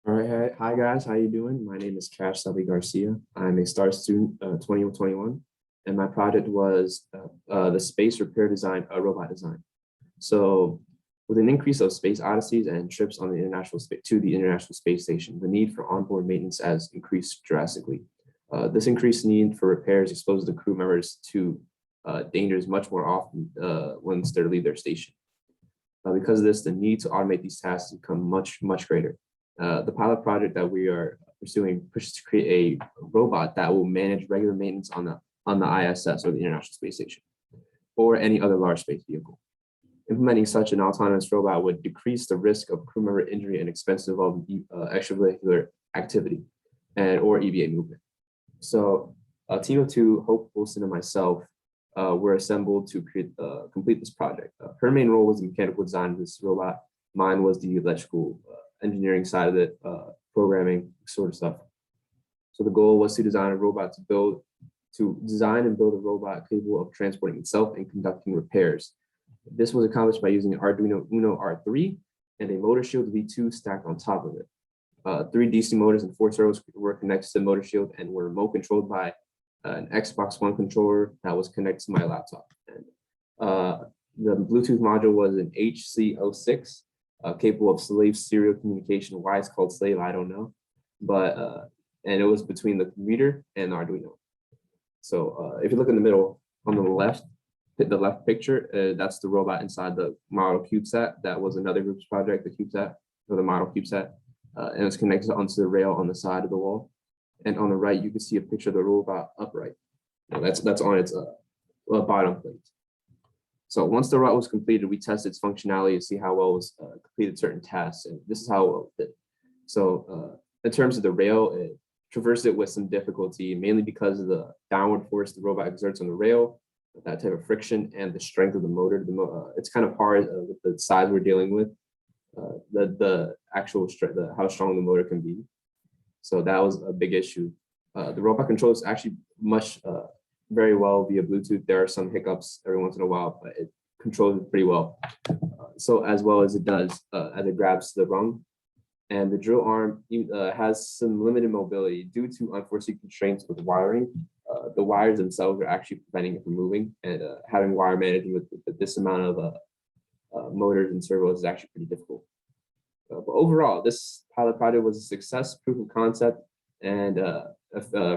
All right, hi guys, how you doing? My name is Cash Selby Garcia. I'm a STAR student, 2021, and my project was the space repair design, robot design. So, with an increase of space odysseys and trips on the International Space Station, the need for onboard maintenance has increased drastically. This increased need for repairs exposes the crew members to dangers much more often once they leave their station. Because of this, the need to automate these tasks become much greater. The pilot project that we are pursuing pushes to create a robot that will manage regular maintenance on the ISS, or the International Space Station, or any other large space vehicle. Implementing such an autonomous robot would decrease the risk of crew member injury and expense involving extravehicular activity or EVA movement. So a team of two, Hope Wilson and myself, were assembled to complete this project. Her main role was the mechanical design of this robot. Mine was the electrical engineering side of it, programming sort of stuff. So the goal was to design and build a robot capable of transporting itself and conducting repairs. This was accomplished by using an Arduino Uno R3 and a motor shield V2 stacked on top of it. 3 DC motors and 4 servos were connected to the motor shield and were remote controlled by an Xbox One controller that was connected to my laptop. And the Bluetooth module was an HC06, capable of slave serial communication. Why it's called slave, I don't know. But and it was between the computer and the Arduino. So if you look in the middle on the left picture, that's the robot inside the model CubeSat. That was another group's project, the CubeSat, or the model CubeSat. And it's connected onto the rail on the side of the wall. And on the right, you can see a picture of the robot upright. Now that's on its bottom plate. So once the route was completed, we tested its functionality to see how well it was completed certain tasks, and this is how well it did. So in terms of the rail, it traversed it with some difficulty, mainly because of the downward force the robot exerts on the rail, that type of friction, and the strength of the motor. It's kind of hard with the size we're dealing with, the actual strength, how strong the motor can be. So that was a big issue. The robot controls actually very well via Bluetooth. There are some hiccups every once in a while, but it controls it pretty well. So as well as it does as it grabs the rung. And the drill arm has some limited mobility due to unforeseen constraints with wiring. The wires themselves are actually preventing it from moving, and having wire managing with this amount of motors and servos is actually pretty difficult. But overall, this pilot project was a success, proof of concept, and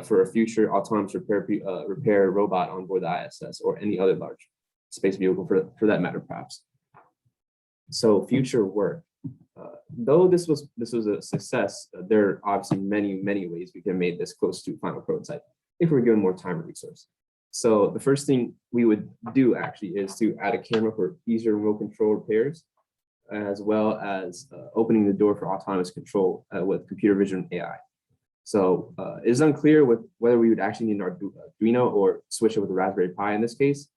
for a future autonomous repair robot on board the ISS or any other large space vehicle for that matter, perhaps. So future work. Though this was a success, there are obviously many ways we can make this close to final prototype if we're given more time and resource. So the first thing we would do actually is to add a camera for easier remote control repairs, as well as opening the door for autonomous control with computer vision AI. So it is unclear whether we would actually need an Arduino or switch it with a Raspberry Pi in this case,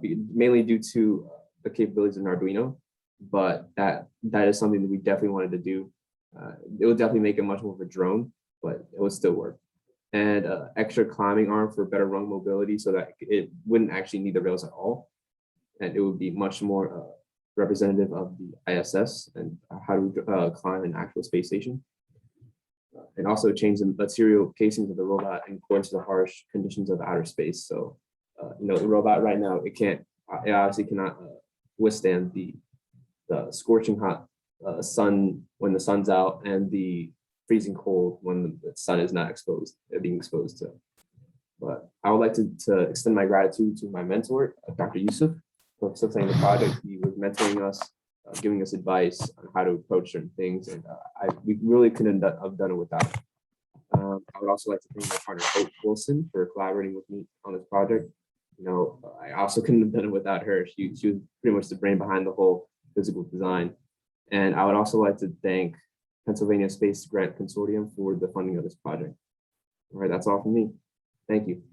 mainly due to the capabilities of an Arduino. But that is something that we definitely wanted to do. It would definitely make it much more of a drone, but it would still work. And extra climbing arm for better rung mobility, so that it wouldn't actually need the rails at all, and it would be much more representative of the ISS and how to climb an actual space station. And also change the material casings of the robot in accordance to the harsh conditions of outer space. So, the robot right now, it obviously cannot withstand the scorching hot sun when the sun's out, and the freezing cold when the sun is not being exposed to. But I would like to extend my gratitude to my mentor, Dr. Yusuf, for facilitating the project. He was mentoring us, giving us advice on how to approach certain things, and we really couldn't have done it without him. I would also like to thank my partner, Hope Wilson, for collaborating with me on this project. I also couldn't have done it without her. She was pretty much the brain behind the whole physical design. And I would also like to thank Pennsylvania Space Grant Consortium for the funding of this project. All right, that's all from me. Thank you.